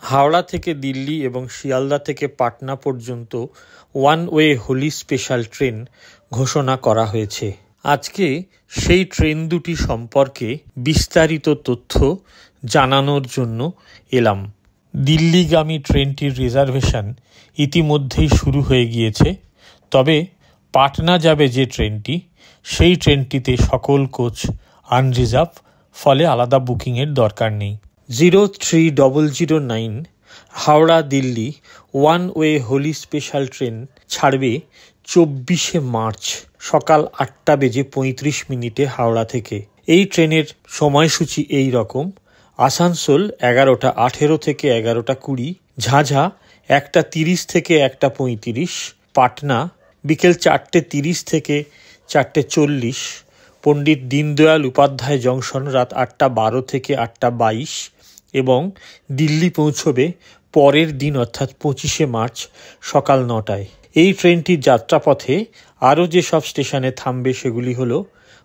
হাওড়া থেকে দিল্লি এবং শিয়ালদা থেকে পাটনা পর্যন্ত one way Holi special train ঘোষণা করা হয়েছে। আজকে সেই ট্রেন দুটি সম্পর্কে বিস্তারিত তথ্য জানানোর জন্য এলাম। দিল্লিগামী ট্রেনটির রিজার্ভেশন ইতিমধ্যেই শুরু হয়ে গিয়েছে, তবে পাটনা যাবে যে ট্রেনটি, সেই ট্রেনটিতে সকল কোচ আনরিজার্ভ, ফলে আলাদা বুকিংয়ের দরকার নেই। 03009 Howrah Delhi one way Holi special train ছাড়বে 24শে মার্চ সকাল 8:35 হাওড়া থেকে। এই ট্রেনের সময়সূচি এই রকম: আসানসোল 11:18 থেকে 11:20, ঝাঝা 1:30 থেকে 1:35, পাটনা বিকেল 4:30 থেকে 4:40, পণ্ডিত দীনদয়াল উপাধ্যায় জংশন রাত 8:12 থেকে 8:22 এবং দিল্লি পৌঁছবে পরের দিন অর্থাৎ 25শে মার্চ সকাল 9টায়। এই ট্রেনটির যাত্রাপথে আরও যেসব স্টেশনে থামবে সেগুলি হল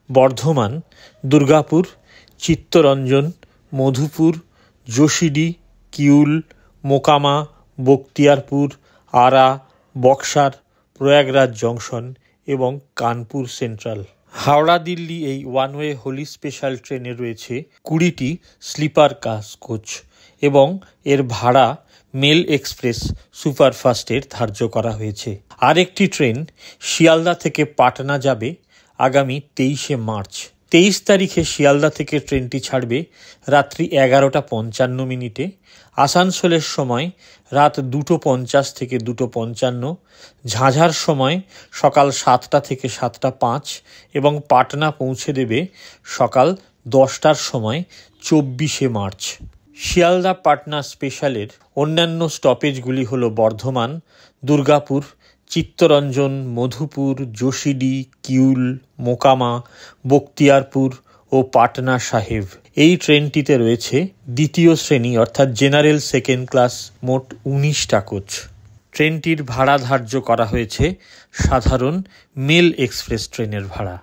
বর্ধমান, দুর্গাপুর, চিত্তরঞ্জন, মধুপুর, যোশীডি, কিউল, মোকামা, বখতিয়ারপুর, আরা, বক্সার, প্রয়াগরাজ জংশন এবং কানপুর সেন্ট্রাল। হাওড়া দিল্লি এই ওয়ান ওয়ে হোলি স্পেশাল ট্রেনে রয়েছে 20টি স্লিপার ক্লাস কোচ এবং এর ভাড়া মেল এক্সপ্রেস সুপারফাস্টের ধার্য করা হয়েছে। আরেকটি ট্রেন শিয়ালদা থেকে পাটনা যাবে আগামী 23শে মার্চ। 23 তারিখে শিয়ালদা থেকে ট্রেনটি ছাড়বে রাত্রি 11:55। আসানসোলের সময় রাত 2:50 থেকে 2:55, ঝাঝার সময় সকাল 7টা থেকে 7:05 এবং পাটনা পৌঁছে দেবে সকাল 10টার সময় 24শে মার্চ। শিয়ালদা পাটনা স্পেশালের অন্যান্য স্টপেজগুলি হল বর্ধমান, দুর্গাপুর, চিত্তরঞ্জন, মধুপুর, যোশীডি, কিউল, মোকামা, বখতিয়ারপুর ও পাটনা সাহেব। এই ট্রেনটিতে রয়েছে দ্বিতীয় শ্রেণী অর্থাৎ জেনারেল সেকেন্ড ক্লাস মোট 19টা কোচ। ট্রেনটির ভাড়া ধার্য করা হয়েছে সাধারণ মেল এক্সপ্রেস ট্রেনের ভাড়া।